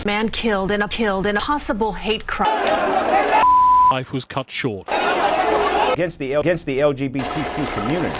Man killed in a possible hate crime. Life was cut short. Against the LGBTQ community.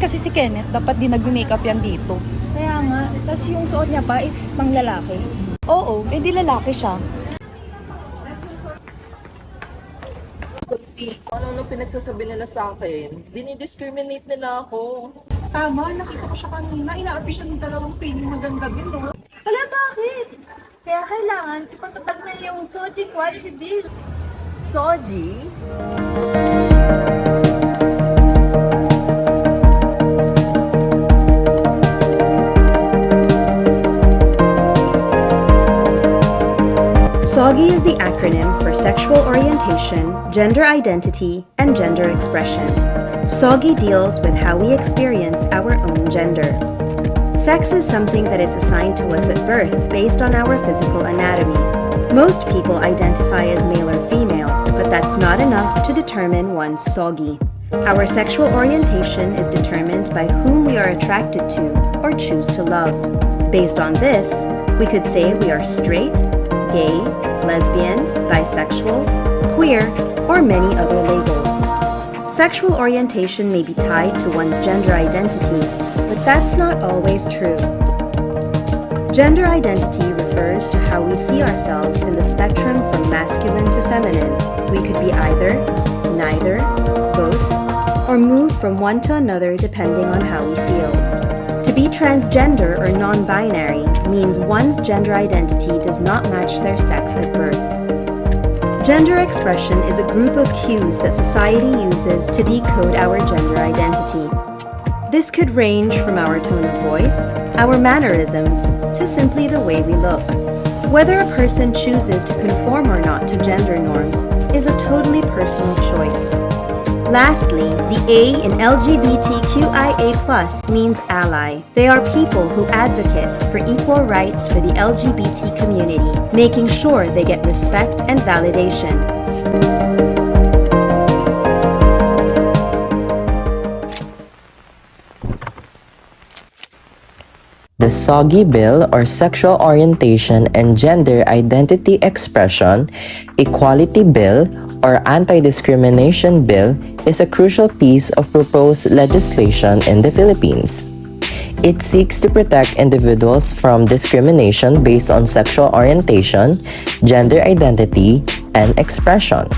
Kasi si Kenneth, dapat din nag-makeup yan dito. Kaya nga, tapos yung suot niya pa is pang lalaki. Oo, di lalaki siya. Ano pinagsasabi nila sa akin? Dinidiscriminate nila ako. Tama, nakita ko siya kanina. Inaapi siya ng dalawang feeling maganda din, no? Wala, bakit? Kaya kailangan ipatatag na yung SOGIE quality bill. SOGIE? SOGIE is the acronym for Sexual Orientation, Gender Identity, and Gender Expression. SOGIE deals with how we experience our own gender. Sex is something that is assigned to us at birth based on our physical anatomy. Most people identify as male or female, but that's not enough to determine one's SOGIE. Our sexual orientation is determined by whom we are attracted to or choose to love. Based on this, we could say we are straight, gay, lesbian, bisexual, queer, or many other labels. Sexual orientation may be tied to one's gender identity, but that's not always true. Gender identity refers to how we see ourselves in the spectrum from masculine to feminine. We could be either, neither, both, or move from one to another depending on how we feel. To be transgender or non-binary means one's gender identity does not match their sex at birth. Gender expression is a group of cues that society uses to decode our gender identity. This could range from our tone of voice, our mannerisms, to simply the way we look. Whether a person chooses to conform or not to gender norms is a totally personal choice. Lastly, the A in LGBTQIA+ means ally. They are people who advocate for equal rights for the LGBT community, making sure they get respect and validation. The SOGIE Bill, or Sexual Orientation and Gender Identity Expression, Equality Bill, or Anti-Discrimination Bill, is a crucial piece of proposed legislation in the Philippines. It seeks to protect individuals from discrimination based on sexual orientation, gender identity, and expression.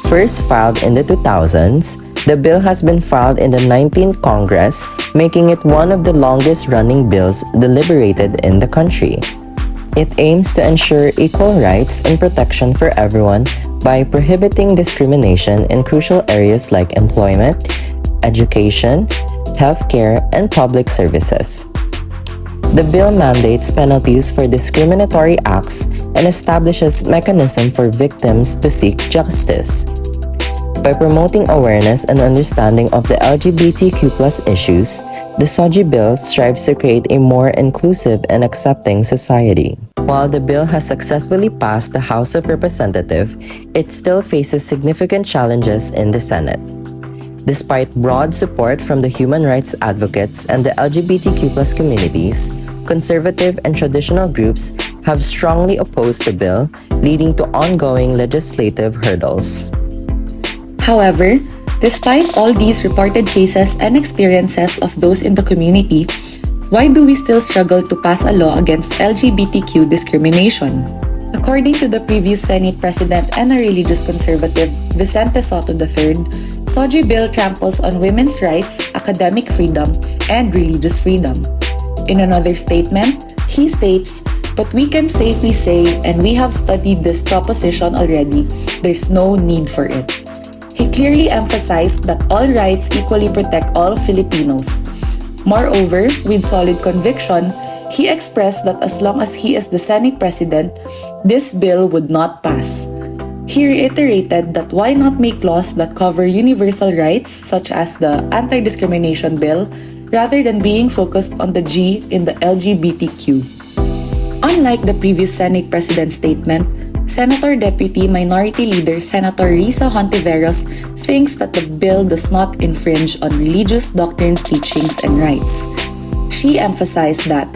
First filed in the 2000s, the bill has been filed in the 19th Congress, making it one of the longest-running bills deliberated in the country. It aims to ensure equal rights and protection for everyone by prohibiting discrimination in crucial areas like employment, education, healthcare, and public services. The bill mandates penalties for discriminatory acts and establishes mechanisms for victims to seek justice. By promoting awareness and understanding of the LGBTQ+ issues, the SOGIE bill strives to create a more inclusive and accepting society. While the bill has successfully passed the House of Representatives, it still faces significant challenges in the Senate. Despite broad support from the human rights advocates and the LGBTQ+ communities, conservative and traditional groups have strongly opposed the bill, leading to ongoing legislative hurdles. However, despite all these reported cases and experiences of those in the community, why do we still struggle to pass a law against LGBTQ discrimination? According to the previous Senate President and a religious conservative, Vicente Soto III, SOGIE bill tramples on women's rights, academic freedom, and religious freedom. In another statement, he states, "But we can safely say, and we have studied this proposition already, there's no need for it." He clearly emphasized that all rights equally protect all Filipinos. Moreover, with solid conviction, he expressed that as long as he is the Senate President, this bill would not pass. He reiterated that why not make laws that cover universal rights such as the Anti-Discrimination Bill, rather than being focused on the G in the LGBTQ. Unlike the previous Senate President's statement, Senator Deputy Minority Leader Senator Risa Hontiveros thinks that the bill does not infringe on religious doctrines, teachings, and rights. She emphasized that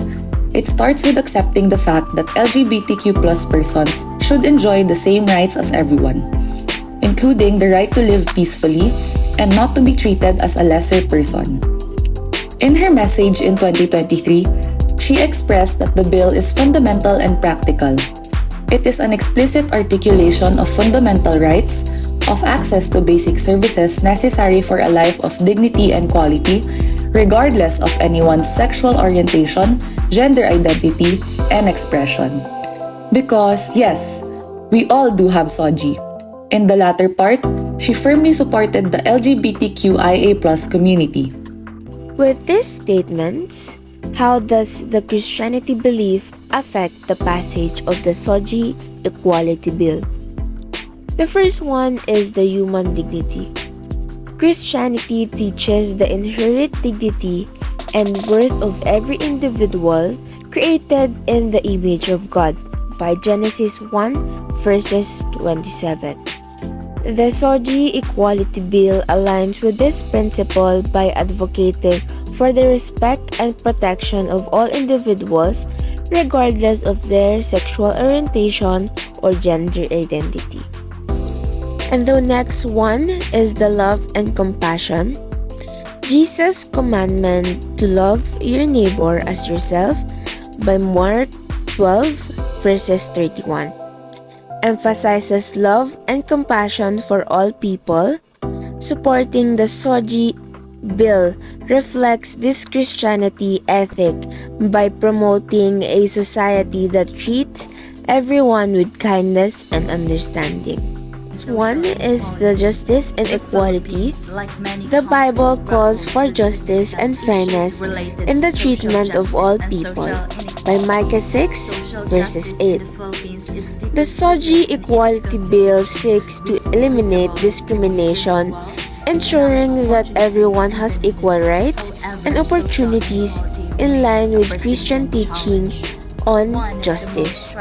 it starts with accepting the fact that LGBTQ plus persons should enjoy the same rights as everyone, including the right to live peacefully and not to be treated as a lesser person. In her message in 2023, she expressed that the bill is fundamental and practical. It is an explicit articulation of fundamental rights, of access to basic services necessary for a life of dignity and quality, regardless of anyone's sexual orientation, gender identity, and expression. Because, yes, we all do have SOGIE. In the latter part, she firmly supported the LGBTQIA+ community. With these statements, how does the Christianity belief affect the passage of the SOGIE Equality Bill? The first one is the human dignity. Christianity teaches the inherent dignity and worth of every individual created in the image of God by Genesis 1 verses 27. The SOGIE Equality Bill aligns with this principle by advocating for the respect and protection of all individuals regardless of their sexual orientation or gender identity. And the next one is the love and compassion. Jesus' commandment to love your neighbor as yourself by Mark 12 verses 31 emphasizes love and compassion for all people. Supporting the SOGIE bill reflects this Christianity ethic by promoting a society that treats everyone with kindness and understanding. One is the justice and equality. The Bible calls for justice and fairness in the treatment of all people by Micah 6 verses 8. The SOGIE Equality Bill seeks to eliminate discrimination, ensuring that everyone has equal rights and opportunities in line with Christian teaching on justice.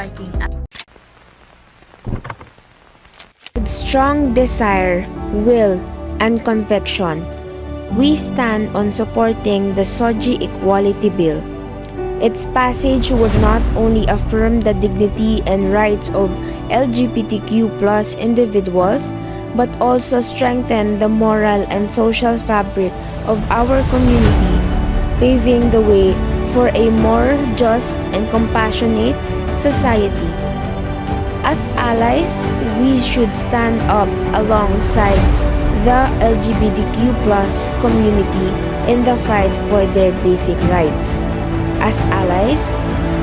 With strong desire, will, and conviction, we stand on supporting the SOGIE Equality Bill. Its passage would not only affirm the dignity and rights of LGBTQ+ individuals, but also strengthen the moral and social fabric of our community, paving the way for a more just and compassionate society. As allies, we should stand up alongside the LGBTQ+ community in the fight for their basic rights. As allies,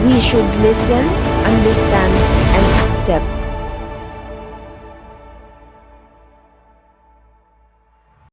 we should listen, understand, and accept